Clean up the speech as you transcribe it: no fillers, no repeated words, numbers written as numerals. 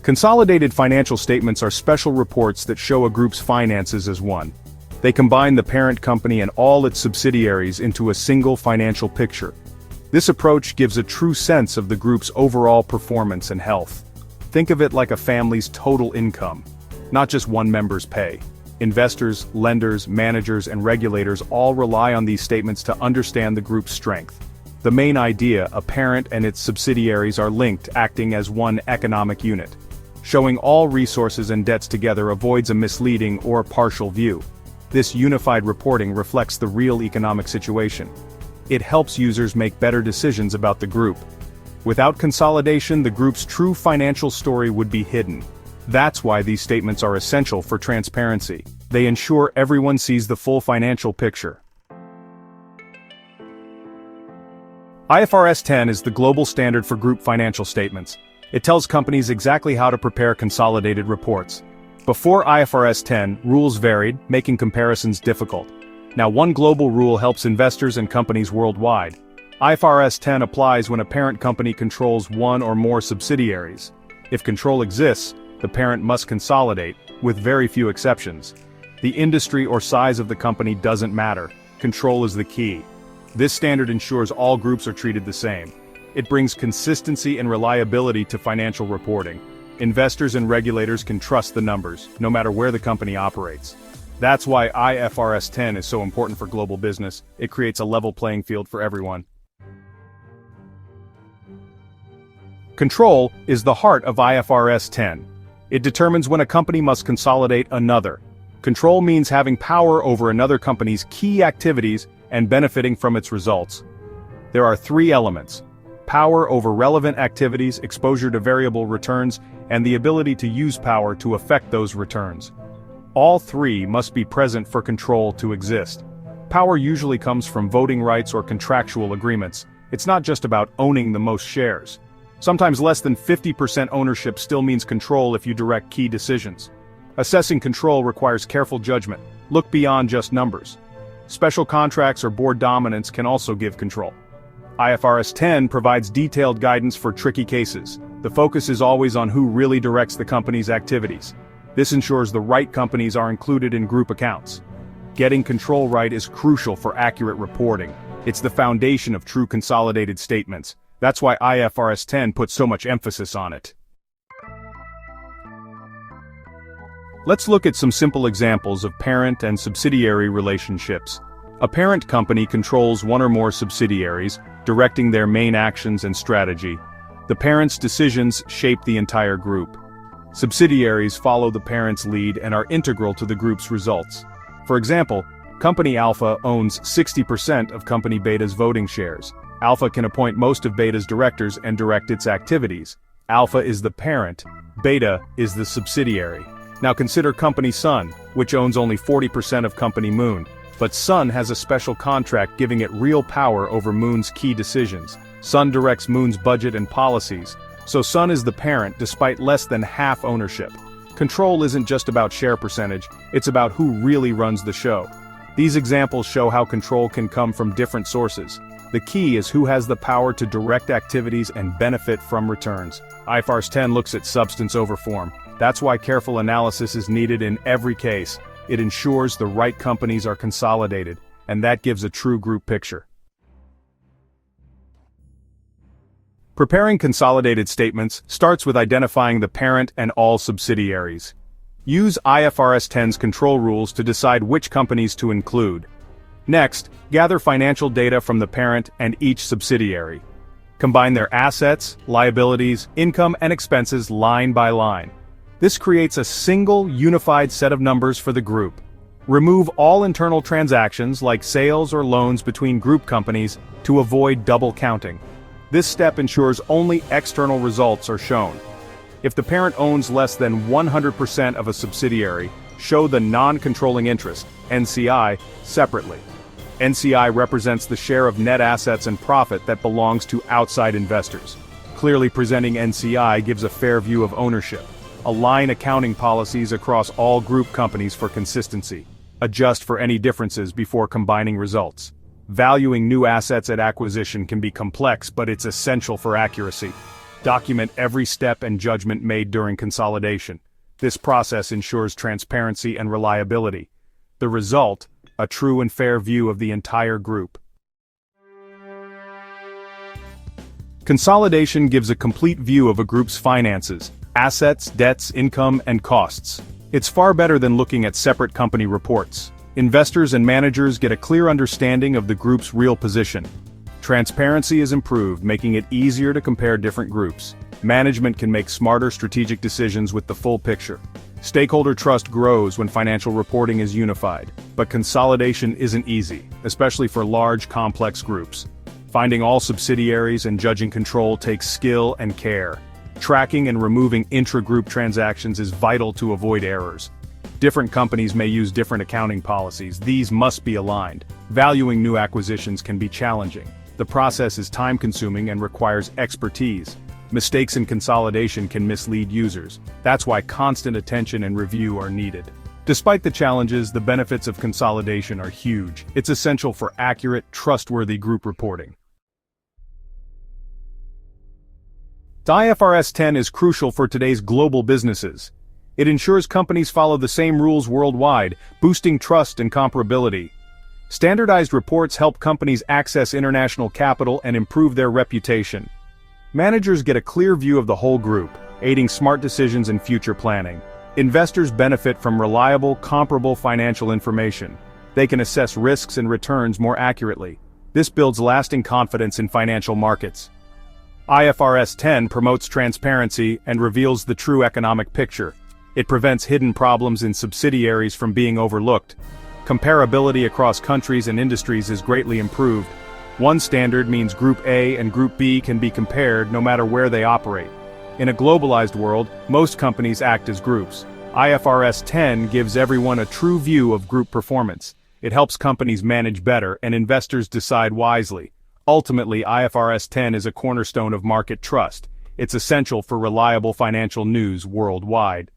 Consolidated financial statements are special reports that show a group's finances as one. They combine the parent company and all its subsidiaries into a single financial picture. This approach gives a true sense of the group's overall performance and health. Think of it like a family's total income, not just one member's pay. Investors, lenders, managers, and regulators all rely on these statements to understand the group's strength. The main idea: a parent and its subsidiaries are linked, acting as one economic unit. Showing all resources and debts together avoids a misleading or partial view. This unified reporting reflects the real economic situation. It helps users make better decisions about the group. Without consolidation, the group's true financial story would be hidden. That's why these statements are essential for transparency. They ensure everyone sees the full financial picture. IFRS 10 is the global standard for group financial statements. It tells companies exactly how to prepare consolidated reports. Before IFRS 10, rules varied, making comparisons difficult. Now one global rule helps investors and companies worldwide. IFRS 10 applies when a parent company controls one or more subsidiaries. If control exists, the parent must consolidate, with very few exceptions. The industry or size of the company doesn't matter. Control is the key. This standard ensures all groups are treated the same. It brings consistency and reliability to financial reporting. Investors and regulators can trust the numbers, no matter where the company operates. That's why IFRS 10 is so important for global business. It creates a level playing field for everyone. Control is the heart of IFRS 10. It determines when a company must consolidate another. Control means having power over another company's key activities and benefiting from its results. There are three elements: power over relevant activities, exposure to variable returns, and the ability to use power to affect those returns. All three must be present for control to exist. Power usually comes from voting rights or contractual agreements. It's not just about owning the most shares. Sometimes less than 50% ownership still means control if you direct key decisions. Assessing control requires careful judgment. Look beyond just numbers. Special contracts or board dominance can also give control. IFRS 10 provides detailed guidance for tricky cases. The focus is always on who really directs the company's activities. This ensures the right companies are included in group accounts. Getting control right is crucial for accurate reporting. It's the foundation of true consolidated statements. That's why IFRS 10 puts so much emphasis on it. Let's look at some simple examples of parent and subsidiary relationships. A parent company controls one or more subsidiaries, directing their main actions and strategy. The parent's decisions shape the entire group. Subsidiaries follow the parent's lead and are integral to the group's results. For example, Company Alpha owns 60% of Company Beta's voting shares. Alpha can appoint most of Beta's directors and direct its activities. Alpha is the parent, Beta is the subsidiary. Now consider Company Sun, which owns only 40% of Company Moon. But Sun has a special contract giving it real power over Moon's key decisions. Sun directs Moon's budget and policies, so Sun is the parent despite less than half ownership. Control isn't just about share percentage, it's about who really runs the show. These examples show how control can come from different sources. The key is who has the power to direct activities and benefit from returns. IFRS 10 looks at substance over form. That's why careful analysis is needed in every case. It ensures the right companies are consolidated, and that gives a true group picture. Preparing consolidated statements starts with identifying the parent and all subsidiaries. Use IFRS 10's control rules to decide which companies to include. Next, gather financial data from the parent and each subsidiary. Combine their assets, liabilities, income, and expenses line by line. This creates a single, unified set of numbers for the group. Remove all internal transactions like sales or loans between group companies to avoid double counting. This step ensures only external results are shown. If the parent owns less than 100% of a subsidiary, show the non-controlling interest, NCI, separately. NCI represents the share of net assets and profit that belongs to outside investors. Clearly presenting NCI gives a fair view of ownership. Align accounting policies across all group companies for consistency. Adjust for any differences before combining results. Valuing new assets at acquisition can be complex, but it's essential for accuracy. Document every step and judgment made during consolidation. This process ensures transparency and reliability. The result, a true and fair view of the entire group. Consolidation gives a complete view of a group's finances, assets, debts, income, and costs. It's far better than looking at separate company reports. Investors and managers get a clear understanding of the group's real position. Transparency is improved, making it easier to compare different groups. Management can make smarter strategic decisions with the full picture. Stakeholder trust grows when financial reporting is unified, but consolidation isn't easy, especially for large, complex groups. Finding all subsidiaries and judging control takes skill and care. Tracking and removing intra-group transactions is vital to avoid errors. Different companies may use different accounting policies. These must be aligned. Valuing new acquisitions can be challenging. The process is time-consuming and requires expertise. Mistakes in consolidation can mislead users. That's why constant attention and review are needed. Despite the challenges, the benefits of consolidation are huge. It's essential for accurate, trustworthy group reporting. IFRS 10 is crucial for today's global businesses. It ensures companies follow the same rules worldwide, boosting trust and comparability. Standardized reports help companies access international capital and improve their reputation. Managers get a clear view of the whole group, aiding smart decisions and future planning. Investors benefit from reliable, comparable financial information. They can assess risks and returns more accurately. This builds lasting confidence in financial markets. IFRS 10 promotes transparency and reveals the true economic picture. It prevents hidden problems in subsidiaries from being overlooked. Comparability across countries and industries is greatly improved. One standard means Group A and Group B can be compared no matter where they operate. In a globalized world, most companies act as groups. IFRS 10 gives everyone a true view of group performance. It helps companies manage better and investors decide wisely. Ultimately, IFRS 10 is a cornerstone of market trust. It's essential for reliable financial news worldwide.